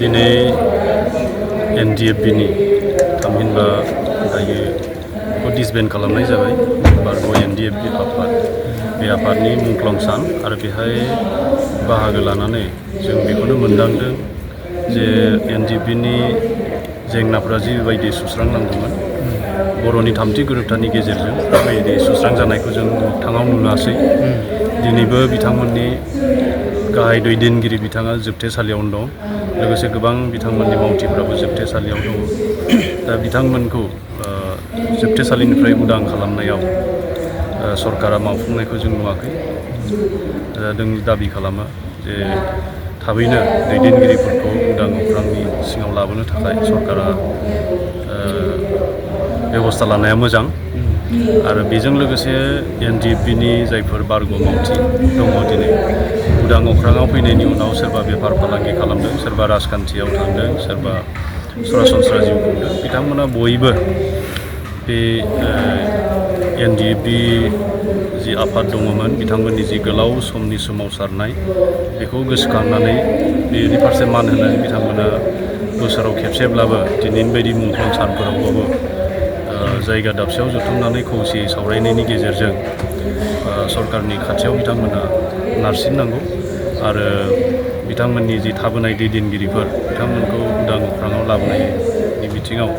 दिनै NDFB-नि थामहिनबा दायो बेखौ डिसबेन्ड खालामनाय जाबाय बारग' NDFB आफाद बे आफादनि मुंख्लं सान आरो बेहाय बाहागो लानानै जों बेखौनो मोनदांदों जे NDFB-नि जेंनाफ्रा जिबायदि सुस्रांनांगौमोन बर'नि थामथि गोरोबथानि गेजेरजों बेबायदि सुस्रांजानायखौ जों मोगथाङाव नुवासै। दिनैबो बिथांमोननि गाहाय दैदेनगिरि बिथाङा जोबथेसालियावनो दं, लोगोसे गोबां बिथांमोननि मावथिफ्राबो जोबथेसालियाव दङ। दा बिथांमोनखौ जोबथेसालिनिफ्राय उदां खालामनायाव सरकारा मावफुंनायखौ जों नुवाखै। जों दाबि खालामो जे थाबैनो दैदेनगिरिफोरखौ उदां अख्रांनि सिङाव लाबोनो थाखाय सरकारा बेबस्था लानाया मोजां आरो बेजों लोगोसे NDFB-नि जायफोर बारग' मावथि दङ दिनै उदां अख्राङाव फैनायनि उनाव सोरबा बेफार फालांगि खालामदों, सोरबा राजखान्थियाव थांदों, सोरबा सरासनस्रा जिउ खुंदों, बिथांमोना बयबो बे NDFB जि आफाद दङमोन बिथांमोननि जि गोलाव समनि सोमावसारनाय बेखौ गोसोखांनानै बेनि फारसे मान होनानै बिथांमोना बोसोराव खेबसेब्लाबो दिनैनि बायदि मुंख्लं सानफोरावबाबो जायगा दाबसेयाव जथुमनानै खौसेयै सावरायनायनि गेजेरजों सरकारनि खाथियाव बिथांमोना नारसिननांगौ आरो बिथांमोननि जि थाबोनाय दैदेनगिरिफोर बिथांमोनखौ उदां अख्राङाव लाबोनायनि बिथिङाव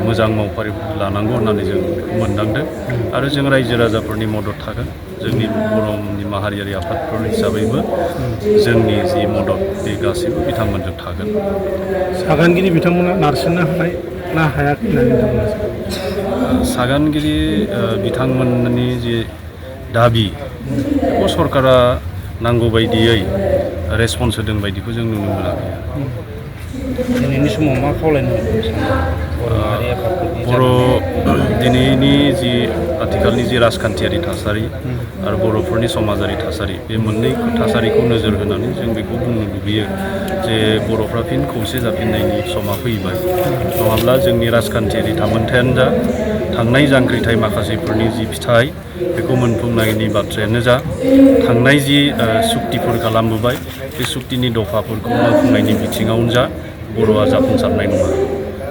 मोजां मावफारि लानांगौ होननानै जों बेखौ मोनदांदों आरो जों रायजो राजाफोरनि मदद थागोन। जोंनि बर'नि माहारियारि आफादफोर हिसाबैबो जोंनि जि मदद बे गासैबो बिथांमोनजों थागोन। सागानगिरि बिथांमोना नारसिननो हानाय ना हायाखै होननानै नोंथांमोना सागानगिरि बिथांमोननि जि दाबि बेखौ सरकारा नांगौ बायदियै रेसपन्स होदों बायदिखौ जों नुनो मोनाखै। दिनैनि समाव मा खावलायनो बर' दिनैनि जि आथिखालनि जि राजखान्थियारि थासारि आरो बर'फोरनि समाजारि थासारि बे मोननै थासारिखौ नोजोर होनानै जों बेखौ बुंनो लुबैयो जे बर'फ्रा फिन खौसे जाफिननायनि समा फैबाय। नङाब्ला जोंनि राजखान्थियारि थामोनथायानो जा थांनाय जांख्रिथाय माखासेफोरनि जि फिथाइ बेखौ मोनफुंनायनि बाथ्रायानो जा थांनाय जि सुक्तिफोर खालामबोबाय बे सुक्तिनि दफाफोरखौ मावफुंनायनि बिथिङावनो जा बर'आ जाफुंसारनाय नङा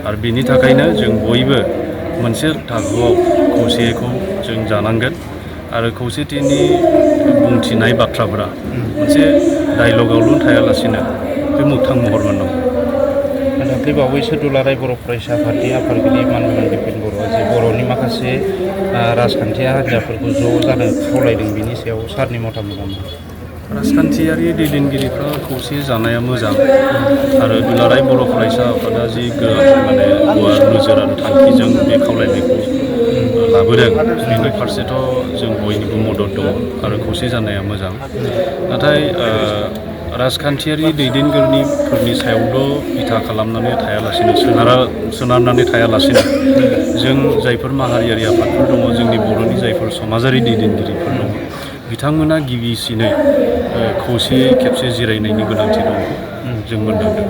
आरो बेनि थाखायनो जों बयबो मोनसे थाखोआव खौसेखौ जों जानांगोन आरो खौसेथिनि बुंथिनाय बाथ्राफोरा मोनसे डायलगावल' थायालासिनो बे मोगथां महर मोननांगौ। दाख्लै बावैसो दुलाराय बर' फरायसा आफादनि आफादगिरि मानगोनां बिपिन बर'आ जे बर'नि माखासे राजखान्थि हान्जाफोरखौ ज' जानो खावलायदों, बिनि सायाव सारनि मतामतआ मा? राजखान्थियारि दैदेनगिरिफ्रा खौसे जानाया मोजां आरो दुलाराय बर' फरायसा आफादा जि गुवार नोजोर आरो थांखिजों बे खावलायनायखौ लाबोदों बेनि फारसेथ' जों बयनिबो मदद दङ आरो खौसे जानाया मोजां। नाथाय राजखान्थियारि दैदेनगिरिफोरनि सायावल' बिथा खालामनानै थायालासिनो सोनारनानै थायालासिनो जों जायफोर माहारियारि आफादफोर दङ, जोंनि बर'नि जायफोर समाजारि दैदेनगिरिफोर दङ, बिथांमोना गिबिसिनै खौसेयै खेबसे जिरायनायनि गोनांथि दं जों मोनदांदों।